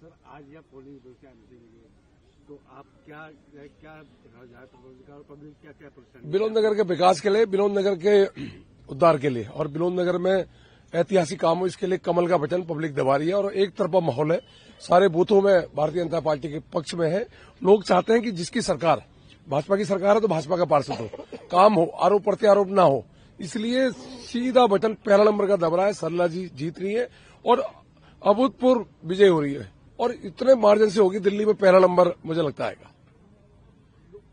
Sir आज यह polling booth के आने के तो आप क्या पब्लिक क्या क्या परेशानी बिनोद नगर के विकास के लिए, बिनोद नगर के उद्धार के लिए और बिनोद नगर में ऐतिहासिक काम हो, इसके लिए कमल का बटन पब्लिक दबा रही है और एक तरफा माहौल है। सारे बूथों में भारतीय जनता पार्टी के पक्ष में है। लोग चाहते हैं कि जिसकी सरकार भाजपा की सरकार है तो भाजपा का पार्षद हो, काम हो, आरोप प्रत्यारोप ना हो, इसलिए सीधा बटन पहला नंबर का दब रहा है। सरला जी जीत रही है और अभूतपूर्व विजय हो रही है और इतने मार्जिन से होगी दिल्ली में पहला नंबर मुझे लगता है।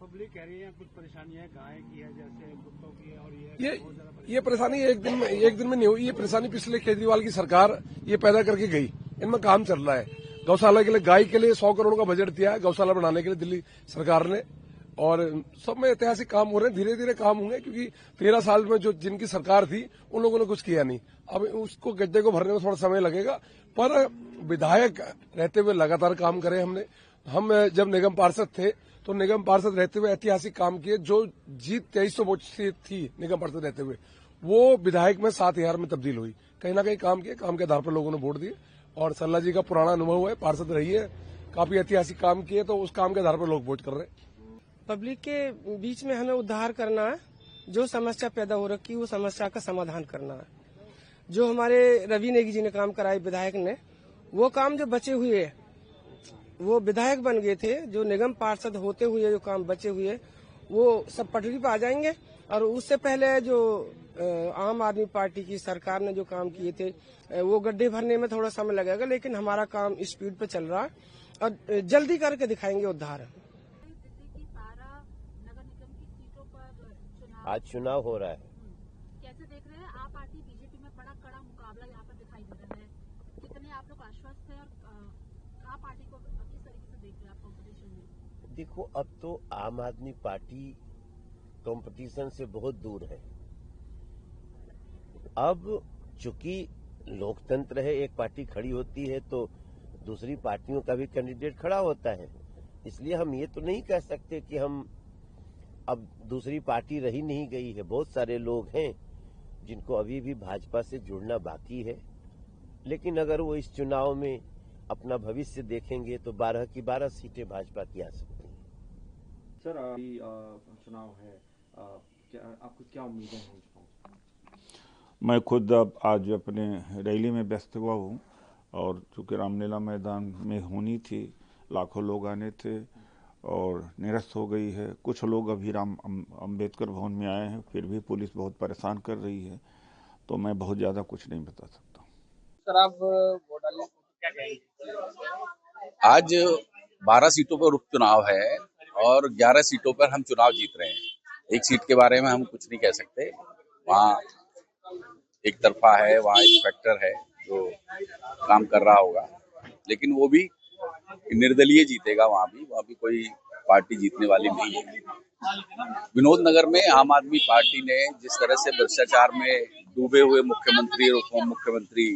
पब्लिक कह रही है कुछ परेशानियां गाय की है, जैसे कुत्तों की है, और ये परेशानी एक दिन में नहीं हुई। ये परेशानी पिछले केजरीवाल की सरकार ये पैदा करके गई। इनमें काम चल रहा है। गौशाला के लिए, गाय के लिए 100 करोड़ का बजट दिया है गौशाला बनाने के लिए दिल्ली सरकार ने, और सब में ऐतिहासिक काम हो रहे हैं। धीरे धीरे काम होंगे क्योंकि 13 साल में जो जिनकी सरकार थी उन लोगों ने कुछ किया नहीं। अब उसको गड्ढे को भरने में थोड़ा समय लगेगा, पर विधायक रहते हुए लगातार काम करे। हम जब निगम पार्षद थे तो निगम पार्षद रहते हुए ऐतिहासिक काम किए। जो जीत 2300 वोट से थी निगम पार्षद रहते हुए, वो विधायक में 7000 में तब्दील हुई। कहीं ना कहीं काम किए, काम के आधार पर लोगों ने वोट दिए और सरला जी का पुराना अनुभव है, पार्षद रही है, काफी ऐतिहासिक काम किए, तो उस काम के आधार पर लोग वोट कर रहे हैं। पब्लिक के बीच में हमें उद्धार करना है। जो समस्या पैदा हो रखी है वो समस्या का समाधान करना है। जो हमारे रवि नेगी जी ने काम कराए विधायक ने, वो काम जो बचे हुए वो विधायक बन गए थे, जो निगम पार्षद होते हुए जो काम बचे हुए वो सब पटरी पर आ जाएंगे। और उससे पहले जो आम आदमी पार्टी की सरकार ने जो काम किए थे वो गड्ढे भरने में थोड़ा समय लगेगा, लेकिन हमारा काम स्पीड पे चल रहा है और जल्दी करके दिखाएंगे उद्धार। आज चुनाव हो रहा है, कैसे देख रहे हैं? आप पार्टी बीजेपी में बड़ा कड़ा मुकाबला यहाँ पर दिखाई दे रहा है। कितने आप लोग आश्वस्त हैं और आप पार्टी को किस तरीके से देख रहे हैं आप कॉम्पिटिशन में? देखो अब तो आम आदमी पार्टी कंपटीशन से बहुत दूर है। अब चूंकि लोकतंत्र है, एक पार्टी खड़ी होती है तो दूसरी पार्टियों का भी कैंडिडेट खड़ा होता है। इसलिए हम ये तो नहीं कह सकते कि हम अब दूसरी पार्टी रही नहीं गई है। बहुत सारे लोग हैं जिनको अभी भी भाजपा से जुड़ना बाकी है, लेकिन अगर वो इस चुनाव में अपना भविष्य देखेंगे तो 12 की 12 सीटें भाजपा की आ सकती हैं। सर अभी चुनाव है, आपको क्या उम्मीदें हैं? मैं खुद अब आज अपने रैली में व्यस्त हुआ हूँ और चूँकि रामलीला मैदान में होनी थी, लाखों लोग आने थे और निरस्त हो गई है। कुछ लोग अभी अम्बेडकर भवन में आए हैं, फिर भी पुलिस बहुत परेशान कर रही है, तो मैं बहुत ज़्यादा कुछ नहीं बता सकता। सर आप वोट डालने क्या कहेंगे? आज 12 सीटों पर उपचुनाव है और 11 सीटों पर हम चुनाव जीत रहे हैं। एक सीट के बारे में हम कुछ नहीं कह सकते, वहाँ एक तरफा है, वहाँ एक फैक्टर है जो काम कर रहा होगा, लेकिन वो भी निर्दलीय जीतेगा। वहाँ भी कोई पार्टी जीतने वाली नहीं है। विनोद नगर में आम आदमी पार्टी ने जिस तरह से भ्रष्टाचार में डूबे हुए मुख्यमंत्री और उप मुख्यमंत्री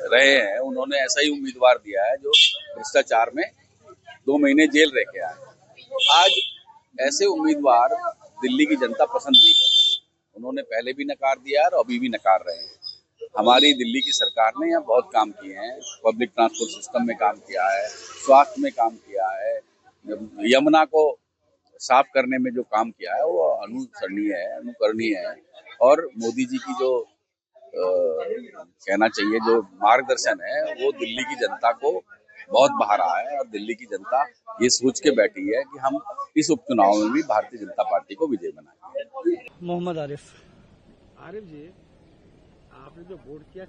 रहे हैं, उन्होंने ऐसा ही उम्मीदवार दिया है जो भ्रष्टाचार में 2 महीने जेल रह के आए। आज ऐसे उम्मीदवार दिल्ली की जनता पसंद नहीं कर रही। उन्होंने पहले भी नकार दिया और अभी भी नकार रहे हैं। हमारी दिल्ली की सरकार ने यहाँ बहुत काम किए हैं। पब्लिक ट्रांसपोर्ट सिस्टम में काम किया है, स्वास्थ्य में काम किया है, यमुना को साफ करने में जो काम किया है वो अनुसरणीय है, अनुकरणीय है। और मोदी जी की जो कहना चाहिए जो मार्गदर्शन है वो दिल्ली की जनता को बहुत भा रहा है और दिल्ली की जनता ये सोच के बैठी है कि हम इस उपचुनाव में भी भारतीय जनता पार्टी को विजय बनाएंगे। मोहम्मद आरिफ जी, आपने जो वोट किया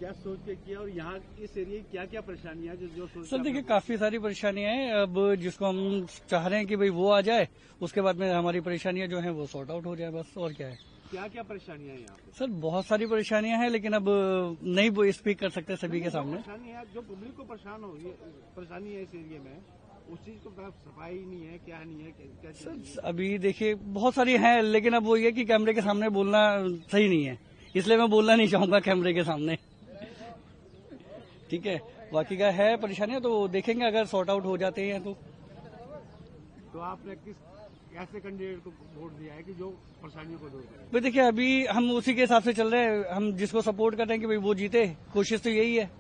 क्या सोच के किया और यहाँ इस एरिया की क्या क्या परेशानियां जो सोच? सर देखिए काफी सारी परेशानियां हैं। अब जिसको हम चाह रहे हैं कि भाई वो आ जाए, उसके बाद में हमारी परेशानियां जो हैं वो सॉर्ट आउट हो जाए, बस। और क्या है? क्या क्या परेशानियां हैं यहाँ पे? सर बहुत सारी परेशानियां हैं, लेकिन अब नहीं वो स्पीक कर सकते सभी के सामने। परेशानी है जो पब्लिक को परेशानी है इस एरिया में, उस चीज को सफाई नहीं है, क्या नहीं है, क्या सर अभी देखिए बहुत सारी हैं, लेकिन अब वो ये कि कैमरे के सामने बोलना सही नहीं है, इसलिए मैं बोलना नहीं चाहूंगा कैमरे के सामने। ठीक है, बाकी का है परेशानियां तो देखेंगे अगर सॉर्ट आउट हो जाते हैं तो आपने ऐसे कैंडिडेट को वोट दिया है कि जो परेशानियों को दूर करे? भाई देखिए अभी हम उसी के हिसाब से चल रहे हैं। हम जिसको सपोर्ट कर रहे हैं कि भाई वो जीते, कोशिश तो यही है।